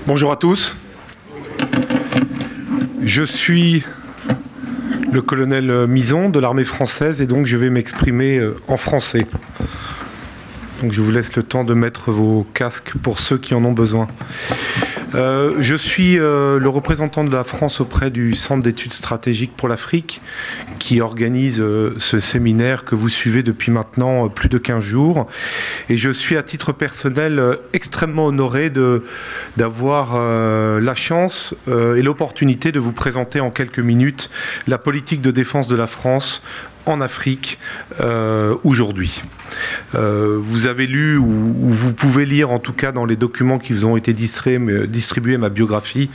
Bonjour à tous. Je suis le colonel Mison de l'armée française et donc je vais m'exprimer en français. Donc je vous laisse le temps de mettre vos casques pour ceux qui en ont besoin. Je suis le représentant de la France auprès du Centre d'études stratégiques pour l'Afrique qui organise ce séminaire que vous suivez depuis maintenant plus de 15 jours. Et je suis à titre personnel extrêmement honoré d'avoir la chance et l'opportunité de vous présenter en quelques minutes la politique de défense de la France en Afrique aujourd'hui. Vous avez lu, ou vous pouvez lire en tout cas dans les documents qui vous ont été distribués ma biographie,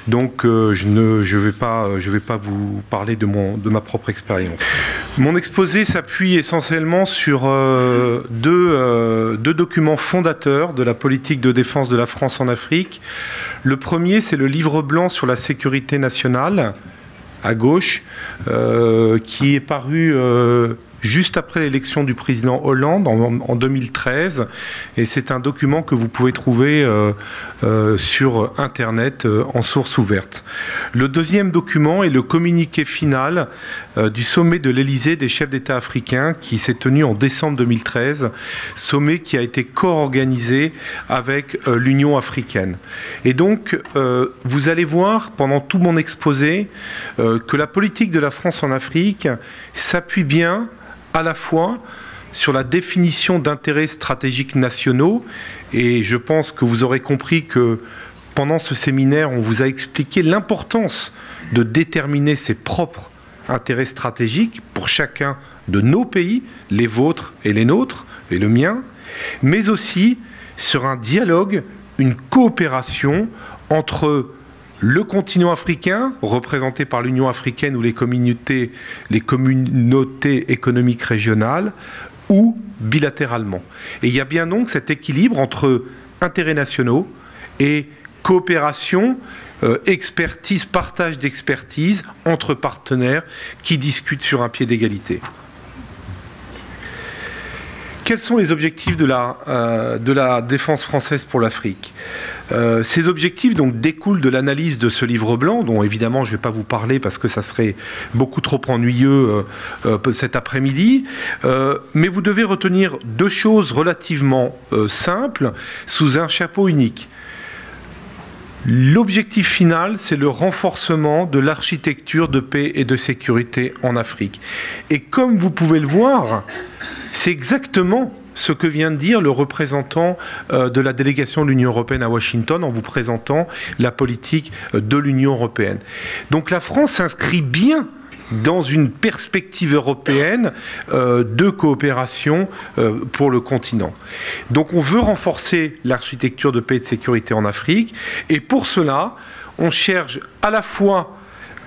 donc je ne vais pas vous parler de ma propre expérience. Mon exposé s'appuie essentiellement sur deux documents fondateurs de la politique de défense de la France en Afrique. Le premier, c'est le livre blanc sur la sécurité nationale, à gauche, qui est paru juste après l'élection du président Hollande en 2013. Et c'est un document que vous pouvez trouver sur Internet en source ouverte. Le deuxième document est le communiqué final du sommet de l'Élysée des chefs d'État africains qui s'est tenu en décembre 2013, sommet qui a été co-organisé avec l'Union africaine. Et donc, vous allez voir pendant tout mon exposé que la politique de la France en Afrique s'appuie bien à la fois sur la définition d'intérêts stratégiques nationaux, et je pense que vous aurez compris que pendant ce séminaire, on vous a expliqué l'importance de déterminer ses propres intérêts stratégiques pour chacun de nos pays, les vôtres et les nôtres, et le mien, mais aussi sur un dialogue, une coopération entre le continent africain, représenté par l'Union africaine ou les communautés économiques régionales, ou bilatéralement. Et il y a bien donc cet équilibre entre intérêts nationaux et coopération, expertise, partage d'expertise entre partenaires qui discutent sur un pied d'égalité. Quels sont les objectifs de la défense française pour l'Afrique ? Ces objectifs donc découlent de l'analyse de ce livre blanc, dont évidemment je ne vais pas vous parler parce que ça serait beaucoup trop ennuyeux cet après-midi. Mais vous devez retenir deux choses relativement simples sous un chapeau unique. L'objectif final, c'est le renforcement de l'architecture de paix et de sécurité en Afrique. Et comme vous pouvez le voir, c'est exactement ce que vient de dire le représentant de la délégation de l'Union européenne à Washington en vous présentant la politique de l'Union européenne. Donc la France s'inscrit bien dans une perspective européenne de coopération pour le continent. Donc on veut renforcer l'architecture de paix et de sécurité en Afrique, et pour cela, on cherche à la fois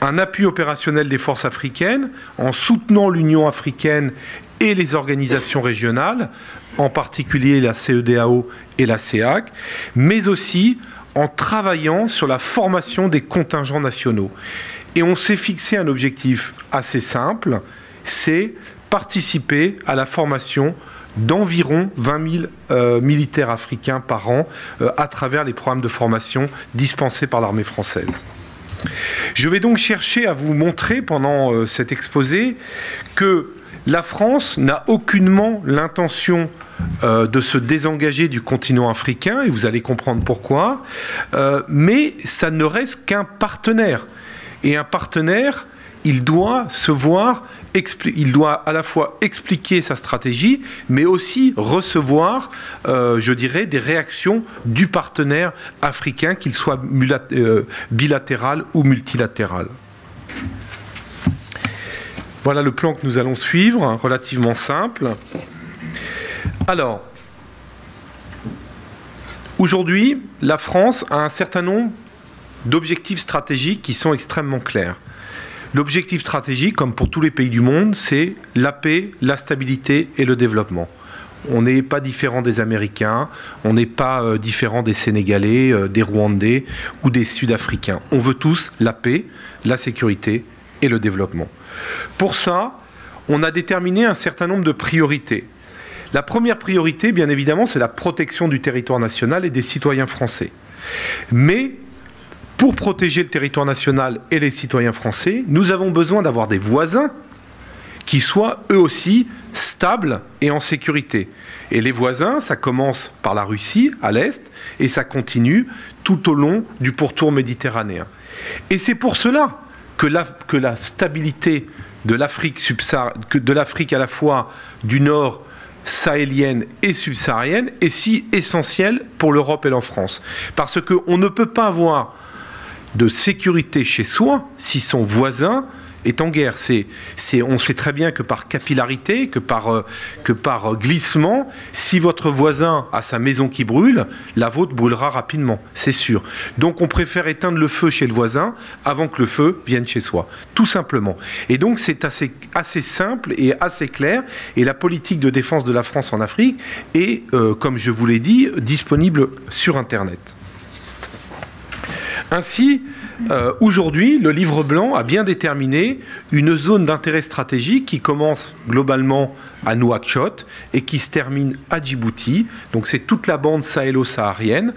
un appui opérationnel des forces africaines en soutenant l'Union africaine et les organisations régionales, en particulier la CEDEAO et la CEAC, mais aussi en travaillant sur la formation des contingents nationaux. Et on s'est fixé un objectif assez simple, c'est participer à la formation d'environ 20 000 militaires africains par an à travers les programmes de formation dispensés par l'armée française. Je vais donc chercher à vous montrer pendant cet exposé que la France n'a aucunement l'intention de se désengager du continent africain, et vous allez comprendre pourquoi, mais ça ne reste qu'un partenaire. Et un partenaire, il doit il doit à la fois expliquer sa stratégie, mais aussi recevoir, je dirais, des réactions du partenaire africain, qu'il soit bilatéral ou multilatéral. Voilà le plan que nous allons suivre, hein, relativement simple. Alors, aujourd'hui, la France a un certain nombre d'objectifs stratégiques qui sont extrêmement clairs. L'objectif stratégique, comme pour tous les pays du monde, c'est la paix, la stabilité et le développement. On n'est pas différent des Américains, on n'est pas différent des Sénégalais, des Rwandais ou des Sud-Africains. On veut tous la paix, la sécurité et le développement. Pour ça, on a déterminé un certain nombre de priorités. La première priorité, bien évidemment, c'est la protection du territoire national et des citoyens français. Mais pour protéger le territoire national et les citoyens français, nous avons besoin d'avoir des voisins qui soient eux aussi stables et en sécurité. Et les voisins, ça commence par la Russie, à l'est, et ça continue tout au long du pourtour méditerranéen. Et c'est pour cela que la stabilité de l'Afrique à la fois du Nord, sahélienne et subsaharienne, est si essentielle pour l'Europe et la France. Parce qu'on ne peut pas avoir de sécurité chez soi si son voisin est en guerre. On sait très bien que par capillarité, que par glissement, si votre voisin a sa maison qui brûle, la vôtre brûlera rapidement, c'est sûr. Donc on préfère éteindre le feu chez le voisin avant que le feu vienne chez soi, tout simplement. Et donc c'est assez simple et assez clair, et la politique de défense de la France en Afrique est, comme je vous l'ai dit, disponible sur Internet. Ainsi, aujourd'hui, le livre blanc a bien déterminé une zone d'intérêt stratégique qui commence globalement à Nouakchott et qui se termine à Djibouti. Donc c'est toute la bande sahélo-saharienne.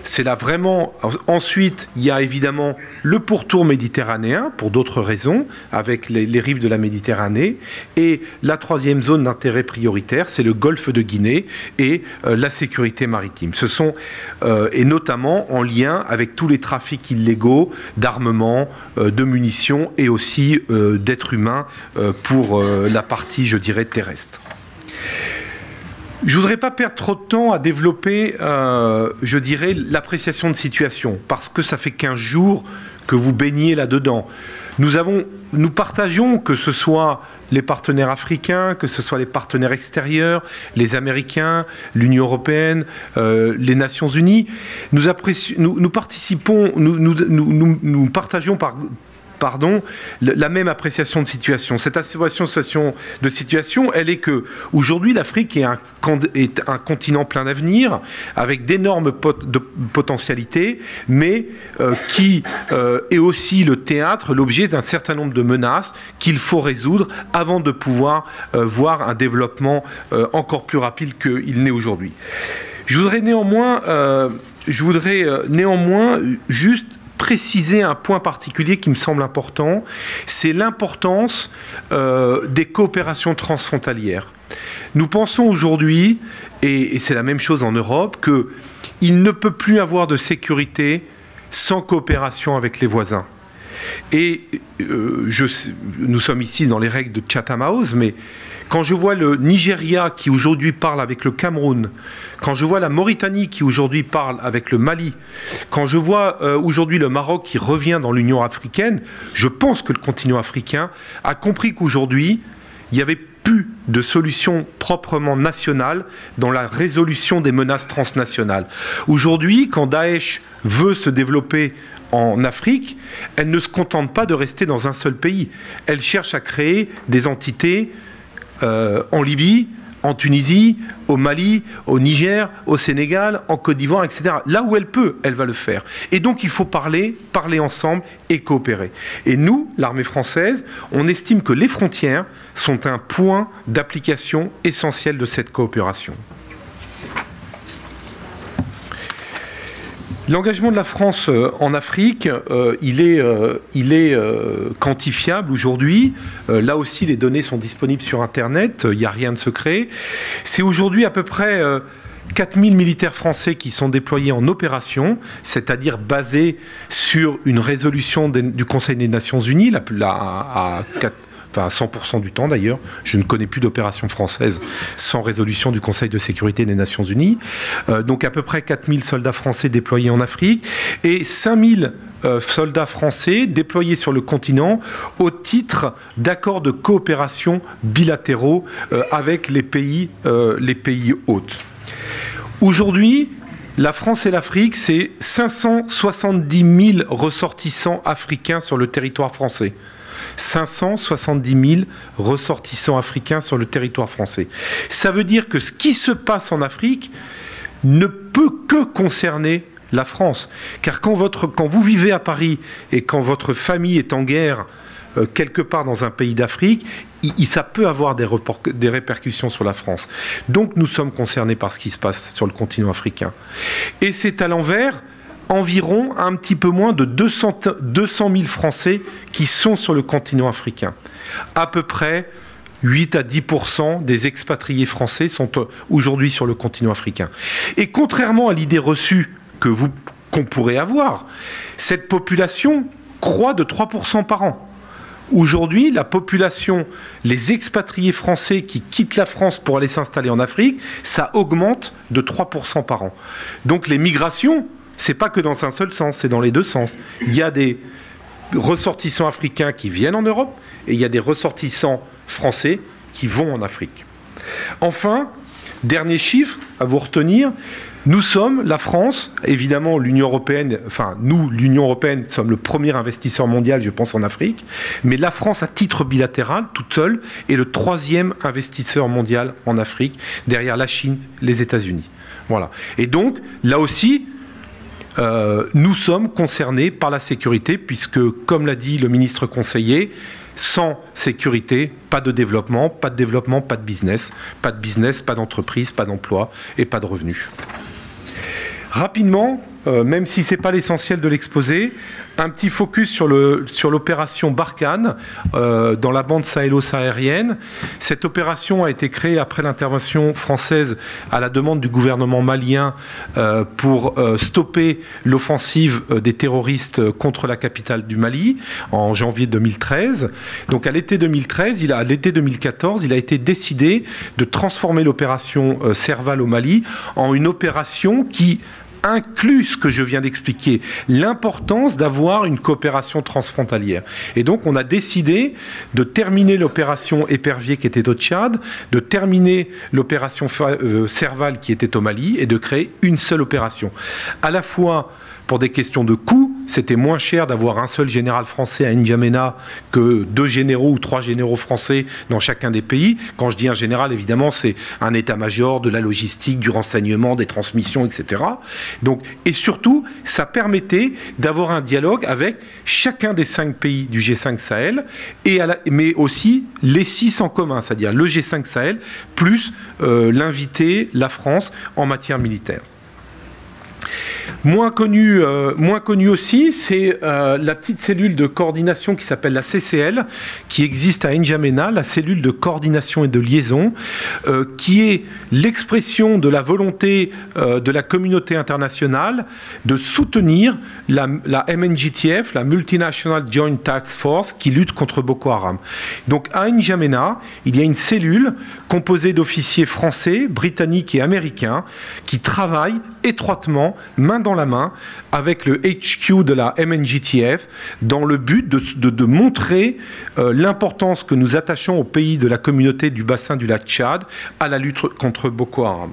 C'est là vraiment... Ensuite, il y a évidemment le pourtour méditerranéen, pour d'autres raisons, avec les rives de la Méditerranée. Et la troisième zone d'intérêt prioritaire, c'est le golfe de Guinée et la sécurité maritime. Ce sont, et notamment en lien avec tous les trafics illégaux d'armement, de munitions et aussi d'êtres humains pour la partie, je dirais, terrestre. Je ne voudrais pas perdre trop de temps à développer, je dirais, l'appréciation de situation, parce que ça fait 15 jours que vous baignez là-dedans. Nous partageons, que ce soit les partenaires africains, que ce soit les partenaires extérieurs, les Américains, l'Union européenne, les Nations Unies, nous partageons la même appréciation de situation. Cette appréciation de situation, elle est que aujourd'hui l'Afrique est un continent plein d'avenir, avec d'énormes potentialités, mais qui est aussi le théâtre, l'objet d'un certain nombre de menaces qu'il faut résoudre avant de pouvoir voir un développement encore plus rapide qu'il n'est aujourd'hui. Je voudrais néanmoins juste préciser un point particulier qui me semble important, c'est l'importance des coopérations transfrontalières. Nous pensons aujourd'hui, et c'est la même chose en Europe, qu'il ne peut plus avoir de sécurité sans coopération avec les voisins. Et nous sommes ici dans les règles de Chatham House, mais quand je vois le Nigeria qui aujourd'hui parle avec le Cameroun, quand je vois la Mauritanie qui aujourd'hui parle avec le Mali, quand je vois aujourd'hui le Maroc qui revient dans l'Union africaine, je pense que le continent africain a compris qu'aujourd'hui, il n'y avait plus de solution proprement nationale dans la résolution des menaces transnationales. Aujourd'hui, quand Daesh veut se développer en Afrique, elle ne se contente pas de rester dans un seul pays. Elle cherche à créer des entités en Libye, en Tunisie, au Mali, au Niger, au Sénégal, en Côte d'Ivoire, etc. Là où elle peut, elle va le faire. Et donc il faut parler ensemble et coopérer. Et nous, l'armée française, on estime que les frontières sont un point d'application essentiel de cette coopération. L'engagement de la France en Afrique, il est quantifiable aujourd'hui. Là aussi, les données sont disponibles sur Internet, il n'y a rien de secret. C'est aujourd'hui à peu près 4000 militaires français qui sont déployés en opération, c'est-à-dire basés sur une résolution du Conseil des Nations Unies, à 100% du temps d'ailleurs. Je ne connais plus d'opération française sans résolution du Conseil de sécurité des Nations Unies. Donc à peu près 4000 soldats français déployés en Afrique et 5000 soldats français déployés sur le continent au titre d'accords de coopération bilatéraux avec les pays hôtes. Aujourd'hui, la France et l'Afrique, c'est 570 000 ressortissants africains sur le territoire français. 570 000 ressortissants africains sur le territoire français. Ça veut dire que ce qui se passe en Afrique ne peut que concerner la France. Car quand vous vivez à Paris et quand votre famille est en guerre quelque part dans un pays d'Afrique, ça peut avoir des répercussions sur la France. Donc nous sommes concernés par ce qui se passe sur le continent africain. Et c'est à l'envers. environ un petit peu moins de 200 000 Français qui sont sur le continent africain. À peu près 8 à 10% des expatriés français sont aujourd'hui sur le continent africain. Et contrairement à l'idée reçue qu'on pourrait avoir, cette population croît de 3% par an. Aujourd'hui, la population, les expatriés français qui quittent la France pour aller s'installer en Afrique, ça augmente de 3% par an. Donc les migrations, c'est pas que dans un seul sens, c'est dans les deux sens. Il y a des ressortissants africains qui viennent en Europe et il y a des ressortissants français qui vont en Afrique. Enfin, dernier chiffre à vous retenir, nous sommes, la France, évidemment l'Union européenne, enfin nous, l'Union européenne, sommes le premier investisseur mondial, je pense, en Afrique, mais la France, à titre bilatéral, toute seule, est le 3e investisseur mondial en Afrique, derrière la Chine, les États-Unis. Voilà. Et donc, là aussi, nous sommes concernés par la sécurité, puisque, comme l'a dit le ministre conseiller, sans sécurité, pas de développement, pas de business, pas d'entreprise, pas d'emploi et pas de revenus. Rapidement, même si ce n'est pas l'essentiel de l'exposé, un petit focus sur l'opération Barkhane dans la bande sahélo-saharienne. Cette opération a été créée après l'intervention française à la demande du gouvernement malien pour stopper l'offensive des terroristes contre la capitale du Mali en janvier 2013. Donc à l'été 2013, à l'été 2014, il a été décidé de transformer l'opération Serval au Mali en une opération qui inclut ce que je viens d'expliquer, l'importance d'avoir une coopération transfrontalière. Et donc, on a décidé de terminer l'opération Épervier qui était au Tchad, de terminer l'opération Serval qui était au Mali et de créer une seule opération. À la fois, pour des questions de coût, c'était moins cher d'avoir un seul général français à N'Djamena que 2 généraux ou 3 généraux français dans chacun des pays. Quand je dis un général, évidemment, c'est un état-major, de la logistique, du renseignement, des transmissions, etc. Donc, et surtout, ça permettait d'avoir un dialogue avec chacun des 5 pays du G5 Sahel, mais aussi les 6 en commun, c'est-à-dire le G5 Sahel, plus l'invité, la France, en matière militaire. Moins connu aussi, c'est la petite cellule de coordination qui s'appelle la CCL, qui existe à N'Djamena, la cellule de coordination et de liaison, qui est l'expression de la volonté de la communauté internationale de soutenir la MNJTF, la Multinational Joint Task Force, qui lutte contre Boko Haram. Donc à N'Djamena, il y a une cellule composée d'officiers français, britanniques et américains qui travaillent étroitement, main dans la main, avec le HQ de la MNJTF, dans le but de montrer l'importance que nous attachons aux pays de la communauté du bassin du lac Tchad à la lutte contre Boko Haram.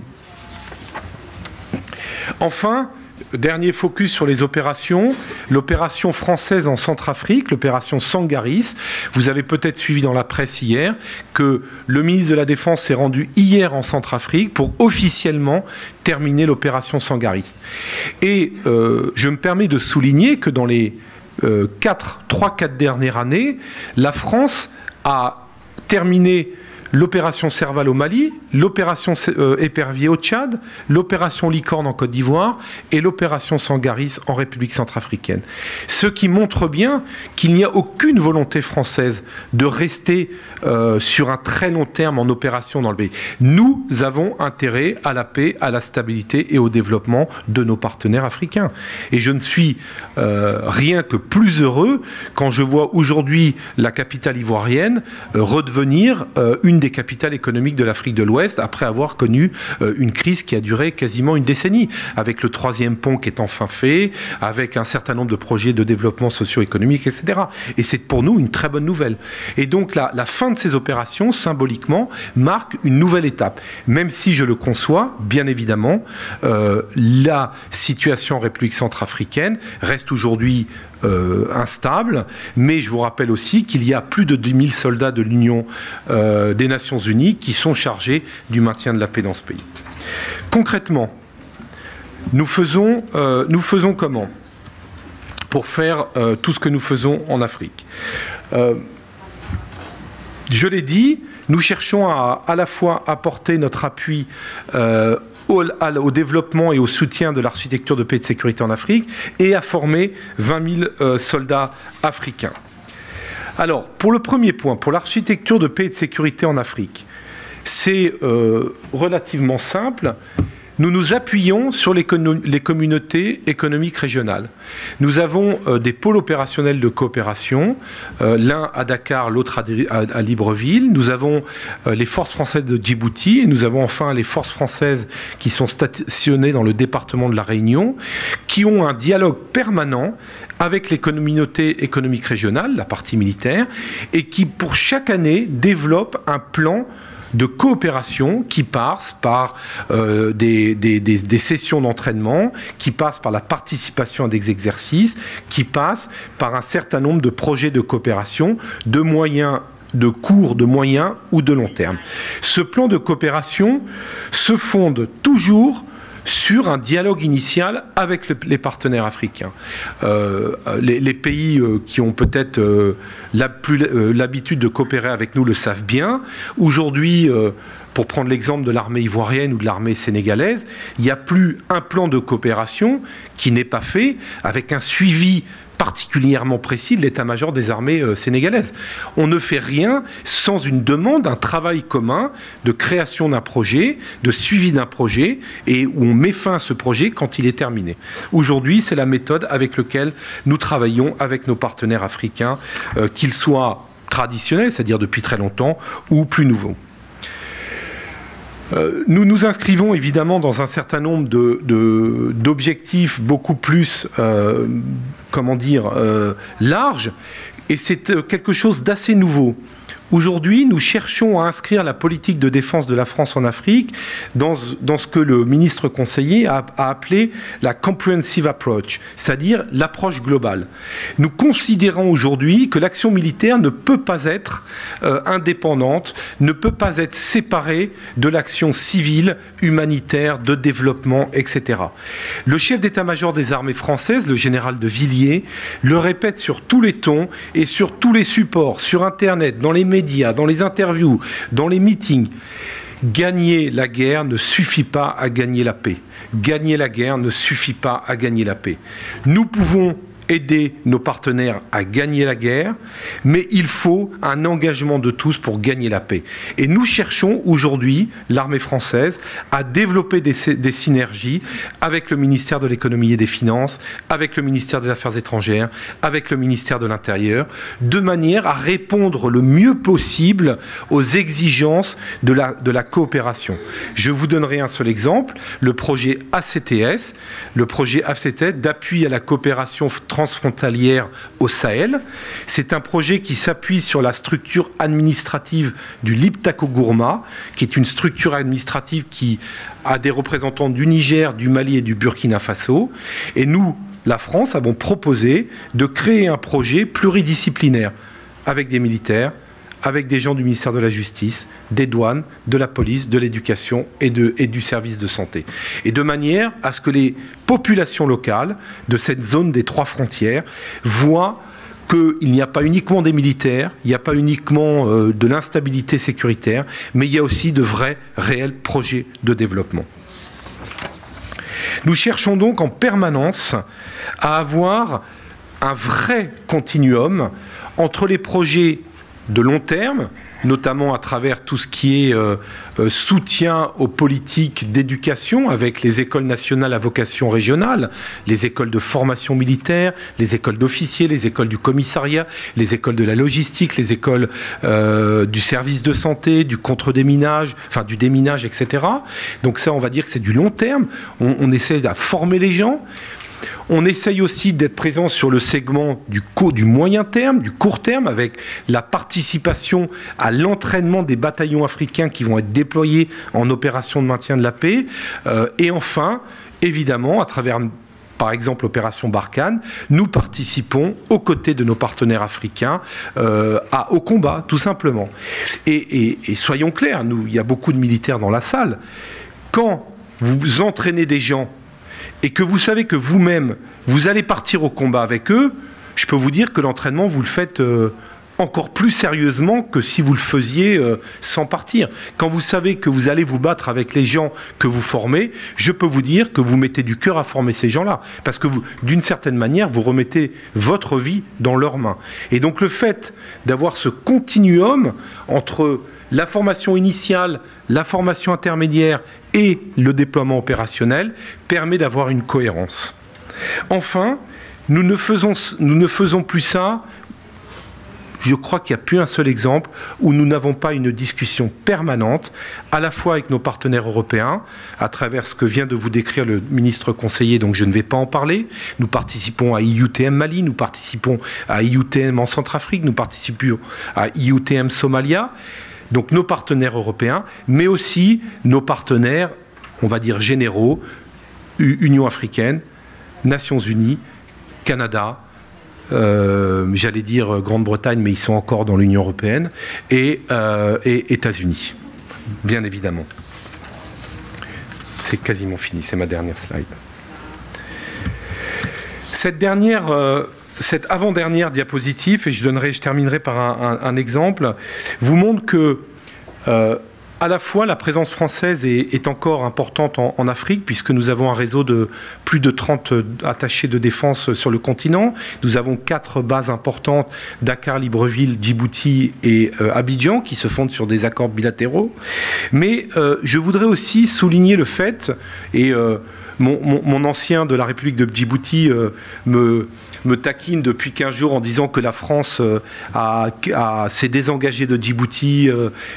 Enfin, dernier focus sur les opérations, l'opération française en Centrafrique, l'opération Sangaris. Vous avez peut-être suivi dans la presse hier que le ministre de la Défense s'est rendu hier en Centrafrique pour officiellement terminer l'opération Sangaris. Et je me permets de souligner que dans les 3-4 dernières années, la France a terminé l'opération Serval au Mali, l'opération Épervier au Tchad, l'opération Licorne en Côte d'Ivoire et l'opération Sangaris en République centrafricaine. Ce qui montre bien qu'il n'y a aucune volonté française de rester sur un très long terme en opération dans le pays. Nous avons intérêt à la paix, à la stabilité et au développement de nos partenaires africains. Et je ne suis rien que plus heureux quand je vois aujourd'hui la capitale ivoirienne redevenir une des capitales économiques de l'Afrique de l'Ouest après avoir connu une crise qui a duré quasiment une décennie, avec le 3e pont qui est enfin fait, avec un certain nombre de projets de développement socio-économique, etc. Et c'est pour nous une très bonne nouvelle. Et donc la fin de ces opérations, symboliquement, marque une nouvelle étape. Même si je le conçois, bien évidemment, la situation en République centrafricaine reste aujourd'hui instable, mais je vous rappelle aussi qu'il y a plus de 10 000 soldats de l'Union des Nations Unies qui sont chargés du maintien de la paix dans ce pays. Concrètement, nous faisons comment pour faire tout ce que nous faisons en Afrique? Je l'ai dit, nous cherchons à la fois apporter notre appui au développement et au soutien de l'architecture de paix et de sécurité en Afrique et a formé 20 000 soldats africains. Alors, pour le premier point, pour l'architecture de paix et de sécurité en Afrique, c'est relativement simple. Nous nous appuyons sur les communautés économiques régionales. Nous avons des pôles opérationnels de coopération, l'un à Dakar, l'autre à Libreville. Nous avons les forces françaises de Djibouti et nous avons enfin les forces françaises qui sont stationnées dans le département de la Réunion, qui ont un dialogue permanent avec les communautés économiques régionales, la partie militaire, et qui, pour chaque année, développent un plan de coopération qui passe par des sessions d'entraînement, qui passe par la participation à des exercices, qui passe par un certain nombre de projets de coopération, de moyens, de court, de moyen ou de long terme. Ce plan de coopération se fonde toujours sur un dialogue initial avec les partenaires africains. Les pays qui ont peut-être l'habitude de coopérer avec nous le savent bien. Aujourd'hui, pour prendre l'exemple de l'armée ivoirienne ou de l'armée sénégalaise, il n'y a plus un plan de coopération qui n'est pas fait avec un suivi particulièrement précis de l'état-major des armées sénégalaises. On ne fait rien sans une demande, un travail commun de création d'un projet, de suivi d'un projet, et où on met fin à ce projet quand il est terminé. Aujourd'hui, c'est la méthode avec laquelle nous travaillons avec nos partenaires africains, qu'ils soient traditionnels, c'est-à-dire depuis très longtemps, ou plus nouveaux. Nous nous inscrivons évidemment dans un certain nombre d'objectifs beaucoup plus, larges, et c'est quelque chose d'assez nouveau. Aujourd'hui, nous cherchons à inscrire la politique de défense de la France en Afrique dans ce que le ministre conseiller a appelé la comprehensive approach, c'est-à-dire l'approche globale. Nous considérons aujourd'hui que l'action militaire ne peut pas être indépendante, ne peut pas être séparée de l'action civile, humanitaire, de développement, etc. Le chef d'état-major des armées françaises, le général de Villiers, le répète sur tous les tons et sur tous les supports, sur Internet, dans les médias, dans les interviews, dans les meetings. Gagner la guerre ne suffit pas à gagner la paix. Gagner la guerre ne suffit pas à gagner la paix. Nous pouvons aider nos partenaires à gagner la guerre, mais il faut un engagement de tous pour gagner la paix. Et nous cherchons aujourd'hui, l'armée française, à développer des synergies avec le ministère de l'économie et des finances, avec le ministère des Affaires étrangères, avec le ministère de l'Intérieur, de manière à répondre le mieux possible aux exigences de la coopération. Je vous donnerai un seul exemple, le projet ACTS, d'appui à la coopération transfrontalière au Sahel. C'est un projet qui s'appuie sur la structure administrative du Liptako-Gourma, qui est une structure administrative qui a des représentants du Niger, du Mali et du Burkina Faso. Et nous, la France, avons proposé de créer un projet pluridisciplinaire avec des militaires, avec des gens du ministère de la Justice, des douanes, de la police, de l'éducation et du service de santé. Et de manière à ce que les populations locales de cette zone des 3 frontières voient qu'il n'y a pas uniquement des militaires, il n'y a pas uniquement de l'instabilité sécuritaire, mais il y a aussi de vrais, réels projets de développement. Nous cherchons donc en permanence à avoir un vrai continuum entre les projets de long terme, notamment à travers tout ce qui est soutien aux politiques d'éducation avec les écoles nationales à vocation régionale, les écoles de formation militaire, les écoles d'officiers, les écoles du commissariat, les écoles de la logistique, les écoles du service de santé, du contre-déminage, enfin du déminage, etc. Donc ça, on va dire que c'est du long terme. On essaie de former les gens. On essaye aussi d'être présent sur le segment du moyen terme, du court terme, avec la participation à l'entraînement des bataillons africains qui vont être déployés en opération de maintien de la paix. Et enfin, évidemment, à travers, par exemple, l'opération Barkhane, nous participons aux côtés de nos partenaires africains au combat, tout simplement. Et soyons clairs, il y a beaucoup de militaires dans la salle. Quand vous entraînez des gens et que vous savez que vous-même, vous allez partir au combat avec eux, je peux vous dire que l'entraînement, vous le faites encore plus sérieusement que si vous le faisiez sans partir. Quand vous savez que vous allez vous battre avec les gens que vous formez, je peux vous dire que vous mettez du cœur à former ces gens-là. Parce que d'une certaine manière, vous remettez votre vie dans leurs mains. Et donc le fait d'avoir ce continuum entre la formation initiale, la formation intermédiaire et le déploiement opérationnel permet d'avoir une cohérence. Enfin, nous ne faisons plus ça. Je crois qu'il n'y a plus un seul exemple où nous n'avons pas une discussion permanente, à la fois avec nos partenaires européens, à travers ce que vient de vous décrire le ministre conseiller, donc je ne vais pas en parler. Nous participons à IUTM Mali, nous participons à IUTM en Centrafrique, nous participons à IUTM Somalia, donc nos partenaires européens, mais aussi nos partenaires, on va dire généraux, Union africaine, Nations Unies, Canada, j'allais dire Grande-Bretagne, mais ils sont encore dans l'Union européenne, et États-Unis, bien évidemment. C'est quasiment fini, c'est ma dernière slide. Cette avant-dernière diapositive, et je terminerai par un exemple, vous montre que à la fois la présence française est encore importante en Afrique, puisque nous avons un réseau de plus de 30 attachés de défense sur le continent. Nous avons 4 bases importantes, Dakar, Libreville, Djibouti et Abidjan, qui se fondent sur des accords bilatéraux. Mais je voudrais aussi souligner le fait, et mon ancien de la République de Djibouti me taquine depuis 15 jours en disant que la France s'est désengagée de Djibouti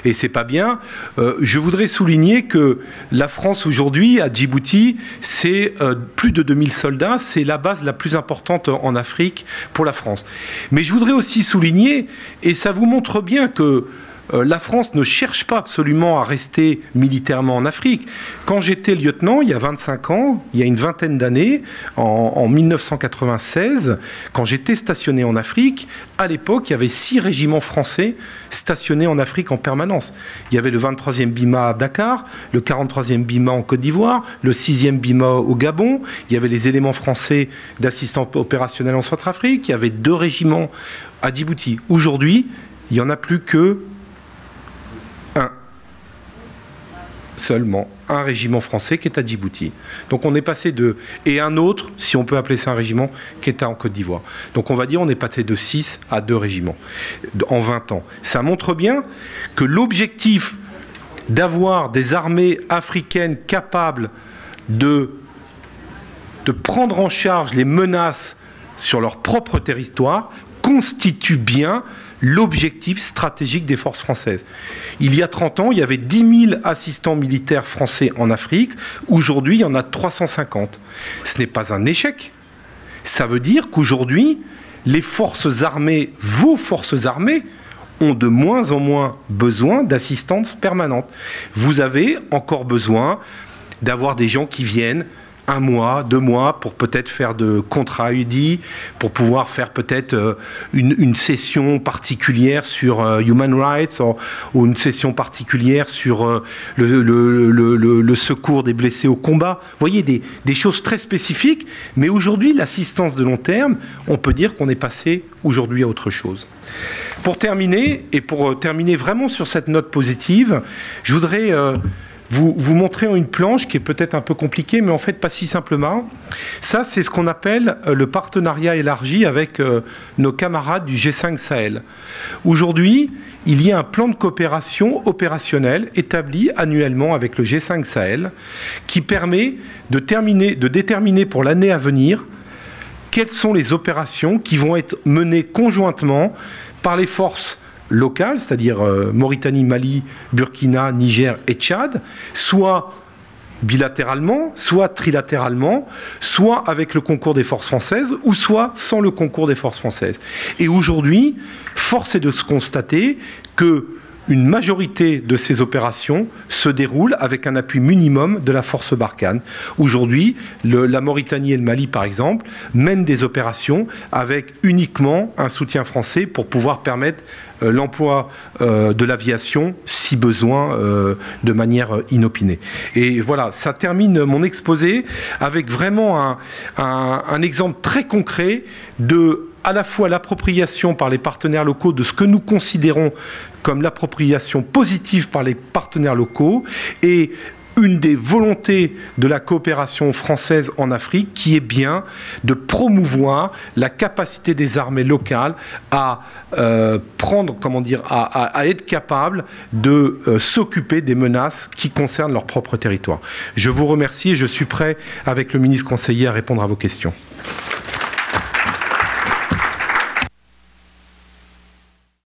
et c'est pas bien. Je voudrais souligner que la France aujourd'hui à Djibouti, c'est plus de 2000 soldats, c'est la base la plus importante en Afrique pour la France. Mais je voudrais aussi souligner, et ça vous montre bien que la France ne cherche pas absolument à rester militairement en Afrique. Quand j'étais lieutenant, il y a 25 ans, il y a une vingtaine d'années, en 1996, quand j'étais stationné en Afrique, à l'époque, il y avait 6 régiments français stationnés en Afrique en permanence. Il y avait le 23e BIMA à Dakar, le 43e BIMA en Côte d'Ivoire, le 6e BIMA au Gabon, il y avait les éléments français d'assistance opérationnelle en Centrafrique, il y avait 2 régiments à Djibouti. Aujourd'hui, il n'y en a plus que seulement un régiment français qui est à Djibouti. Donc on est passé de... Et un autre, si on peut appeler ça un régiment, qui est en Côte d'Ivoire. Donc on va dire on est passé de 6 à 2 régiments en 20 ans. Ça montre bien que l'objectif d'avoir des armées africaines capables de prendre en charge les menaces sur leur propre territoire constitue bien l'objectif stratégique des forces françaises. Il y a 30 ans, il y avait 10 000 assistants militaires français en Afrique. Aujourd'hui, il y en a 350. Ce n'est pas un échec. Ça veut dire qu'aujourd'hui, les forces armées, vos forces armées, ont de moins en moins besoin d'assistance permanente. Vous avez encore besoin d'avoir des gens qui viennent 1 mois, 2 mois, pour peut-être faire de contrats UDI, pour pouvoir faire peut-être une session particulière sur Human Rights ou une session particulière sur le secours des blessés au combat. Vous voyez, des choses très spécifiques, mais aujourd'hui, l'assistance de long terme, on peut dire qu'on est passé aujourd'hui à autre chose. Pour terminer, et pour terminer vraiment sur cette note positive, je voudrais... vous montrer une planche qui est peut-être un peu compliquée, mais en fait pas si simplement. Ça, c'est ce qu'on appelle le partenariat élargi avec nos camarades du G5 Sahel. Aujourd'hui, il y a un plan de coopération opérationnel établi annuellement avec le G5 Sahel qui permet de déterminer pour l'année à venir quelles sont les opérations qui vont être menées conjointement par les forces locales, c'est-à-dire Mauritanie, Mali, Burkina, Niger et Tchad, soit bilatéralement, soit trilatéralement, soit avec le concours des forces françaises, ou soit sans le concours des forces françaises. Et aujourd'hui, force est de se constater que une majorité de ces opérations se déroulent avec un appui minimum de la force Barkhane. Aujourd'hui, la Mauritanie et le Mali, par exemple, mènent des opérations avec uniquement un soutien français pour pouvoir permettre l'emploi de l'aviation, si besoin, de manière inopinée. Et voilà, ça termine mon exposé avec vraiment un exemple très concret de à la fois l'appropriation par les partenaires locaux de ce que nous considérons comme l'appropriation positive par les partenaires locaux et une des volontés de la coopération française en Afrique qui est bien de promouvoir la capacité des armées locales à prendre, comment dire, à être capables de s'occuper des menaces qui concernent leur propre territoire. Je vous remercie et je suis prêt avec le ministre conseiller à répondre à vos questions.